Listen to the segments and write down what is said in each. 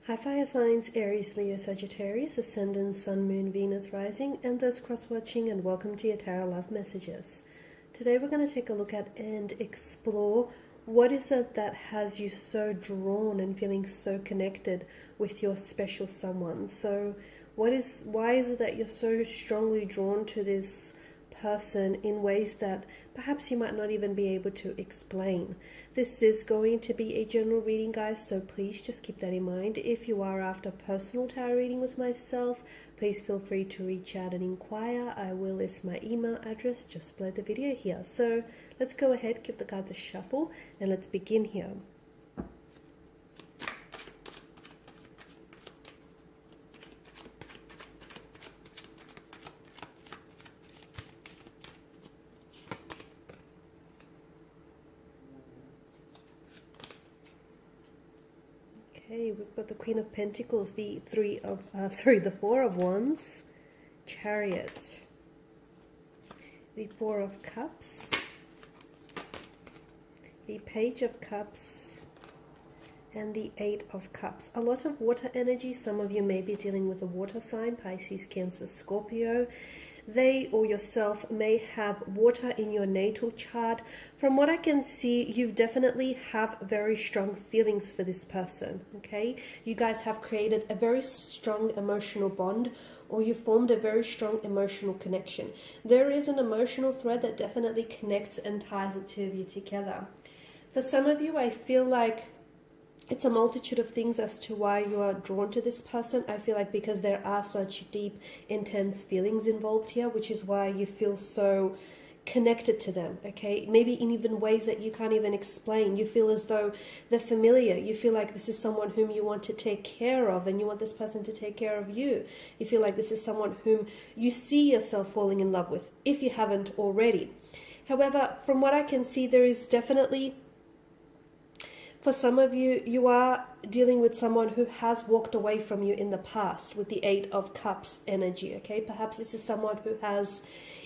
Hi fire signs, Aries, Leo, Sagittarius, Ascendant, Sun, Moon, Venus, Rising, and those cross-watching, and welcome to your Tarot Love Messages. Today we're going to take a look at and explore what is it that has you so drawn and feeling so connected with your special someone. So why is it that you're so strongly drawn to this person in ways that perhaps you might not even be able to explain? This is going to be a general reading, guys, so please just keep that in mind. If you are after personal tarot reading with myself, please feel free to reach out and inquire. I will list my email address just below the video here. So let's go ahead, give the cards a shuffle, and let's begin here. Okay, we've got the Queen of Pentacles, the Four of Wands, Chariot, the Four of Cups, the Page of Cups, and the Eight of Cups. A lot of water energy. Some of you may be dealing with a water sign, Pisces, Cancer, Scorpio. They or yourself may have water in your natal chart. From what I can see, you definitely have very strong feelings for this person, okay? You guys have created a very strong emotional bond, or you formed a very strong emotional connection. There is an emotional thread that definitely connects and ties the two of you together. For some of you, I feel like it's a multitude of things as to why you are drawn to this person. I feel like because there are such deep, intense feelings involved here, which is why you feel so connected to them, okay? Maybe in even ways that you can't even explain. You feel as though they're familiar. You feel like this is someone whom you want to take care of, and you want this person to take care of you. You feel like this is someone whom you see yourself falling in love with, if you haven't already. However, from what I can see, there is definitely, for some of you, you are dealing with someone who has walked away from you in the past with the Eight of Cups energy, okay? Perhaps this is someone who has,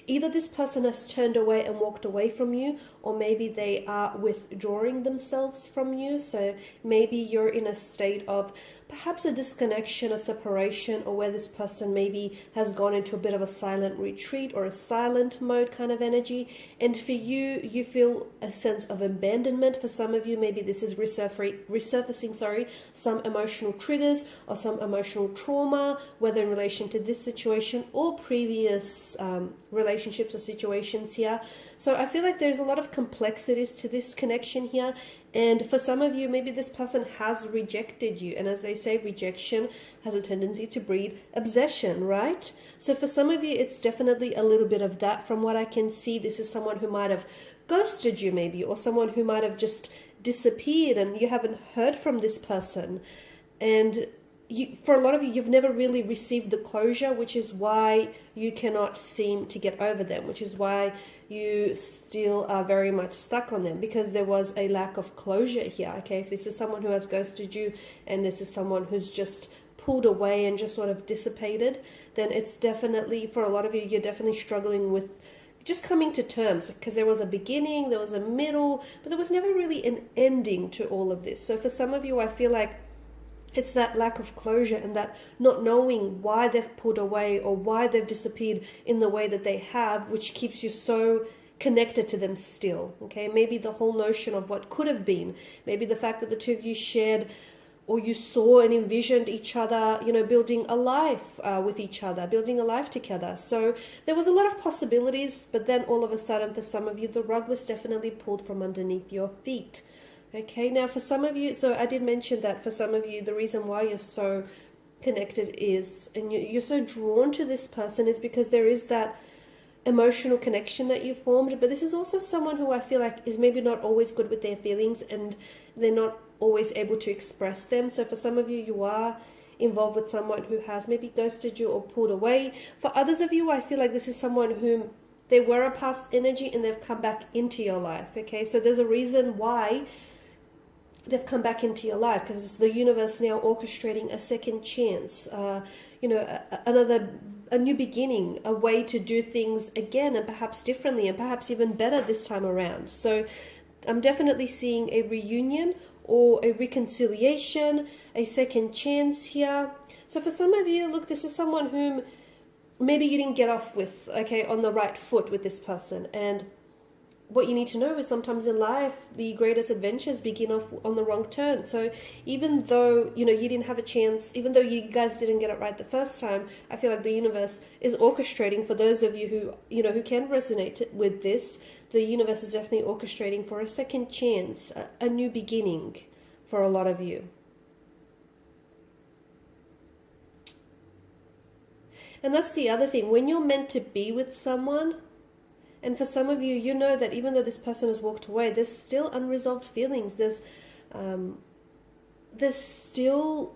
either this person has turned away and walked away from you, or maybe they are withdrawing themselves from you. So maybe you're in a state of perhaps a disconnection, a separation, or where this person maybe has gone into a bit of a silent retreat or a silent mode kind of energy. And for you, you feel a sense of abandonment. For some of you, maybe this is resurfacing some emotional triggers or some emotional trauma, whether in relation to this situation or previous relationships or situations here. So I feel like there's a lot of complexities to this connection here. And for some of you, maybe this person has rejected you. And as they say, rejection has a tendency to breed obsession, right? So for some of you, it's definitely a little bit of that. From what I can see, this is someone who might have ghosted you maybe, or someone who might have just disappeared and you haven't heard from this person. And for a lot of you, you've never really received the closure, which is why you cannot seem to get over them, which is why you still are very much stuck on them, because there was a lack of closure here, okay? If this is someone who has ghosted you and this is someone who's just pulled away and just sort of dissipated, then it's definitely, for a lot of you, you're definitely struggling with just coming to terms, because there was a beginning, there was a middle, but there was never really an ending to all of this. So for some of you, I feel like it's that lack of closure and that not knowing why they've pulled away or why they've disappeared in the way that they have, which keeps you so connected to them still, okay? Maybe the whole notion of what could have been, maybe the fact that the two of you shared, or you saw and envisioned each other, you know, building a life with each other, building a life together. So there was a lot of possibilities, but then all of a sudden, for some of you, the rug was definitely pulled from underneath your feet. Okay, now for some of you, so I did mention that for some of you, the reason why you're so connected is, and you're so drawn to this person, is because there is that emotional connection that you formed. But this is also someone who I feel like is maybe not always good with their feelings, and they're not always able to express them. So for some of you, you are involved with someone who has maybe ghosted you or pulled away. For others of you, I feel like this is someone whom they were a past energy and they've come back into your life, okay? So there's a reason why they've come back into your life, because it's the universe now orchestrating a second chance, you know, a new beginning, a way to do things again, and perhaps differently, and perhaps even better this time around. So I'm definitely seeing a reunion or a reconciliation, a second chance here. So for some of you, look, this is someone whom maybe you didn't get off with, okay, on the right foot with this person. And what you need to know is sometimes in life, the greatest adventures begin off on the wrong turn. So even though, you didn't have a chance, even though you guys didn't get it right the first time, I feel like the universe is orchestrating for those of you who, who can resonate with this. The universe is definitely orchestrating for a second chance, a new beginning for a lot of you. And that's the other thing. When you're meant to be with someone, and for some of you, you know that even though this person has walked away, there's still unresolved feelings. There's still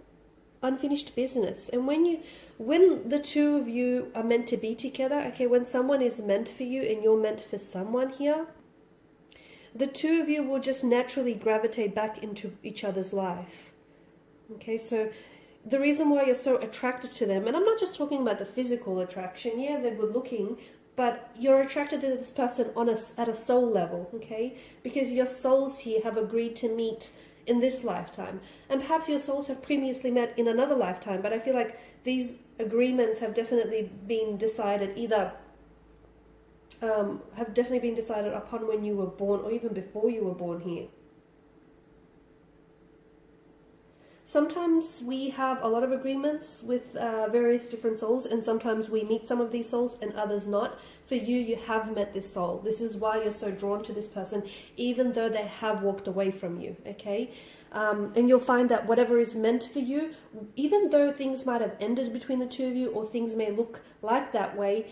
unfinished business. And when the two of you are meant to be together, okay, when someone is meant for you and you're meant for someone here, the two of you will just naturally gravitate back into each other's life. Okay, so the reason why you're so attracted to them, and I'm not just talking about the physical attraction, yeah, they're good looking, but you're attracted to this person at a soul level, okay? Because your souls here have agreed to meet in this lifetime. And perhaps your souls have previously met in another lifetime, but I feel like these agreements have definitely been decided upon when you were born or even before you were born here. Sometimes we have a lot of agreements with various different souls, and sometimes we meet some of these souls and others not. For you, you have met this soul. This is why you're so drawn to this person, even though they have walked away from you, okay? And you'll find that whatever is meant for you, even though things might have ended between the two of you, or things may look like that way,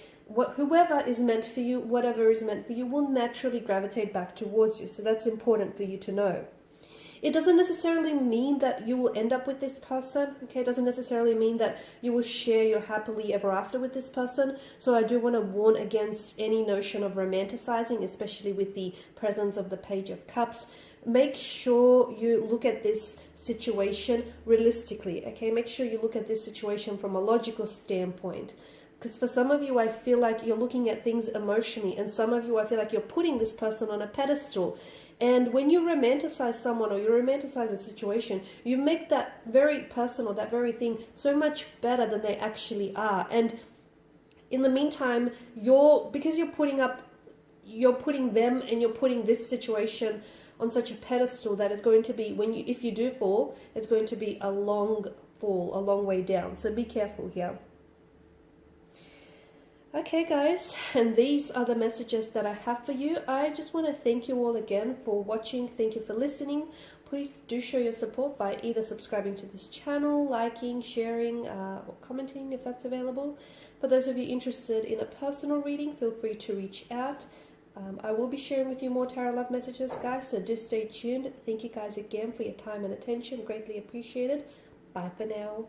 whoever is meant for you, whatever is meant for you, will naturally gravitate back towards you. So that's important for you to know. It doesn't necessarily mean that you will end up with this person, okay? It doesn't necessarily mean that you will share your happily ever after with this person. So I do want to warn against any notion of romanticizing, especially with the presence of the Page of Cups. Make sure you look at this situation realistically, okay? Make sure you look at this situation from a logical standpoint. Because for some of you, I feel like you're looking at things emotionally, and some of you, I feel like you're putting this person on a pedestal. And when you romanticize someone or you romanticize a situation, you make that very person or that very thing so much better than they actually are. And in the meantime, because you're putting them and you're putting this situation on such a pedestal that it's going to be, if you do fall, it's going to be a long fall, a long way down. So be careful here. Okay guys, and these are the messages that I have for you. I just want to thank you all again for watching. Thank you for listening. Please do show your support by either subscribing to this channel, liking, sharing, or commenting if that's available. For those of you interested in a personal reading, feel free to reach out. I will be sharing with you more tarot love messages, guys, so do stay tuned. Thank you guys again for your time and attention. Greatly appreciated. Bye for now.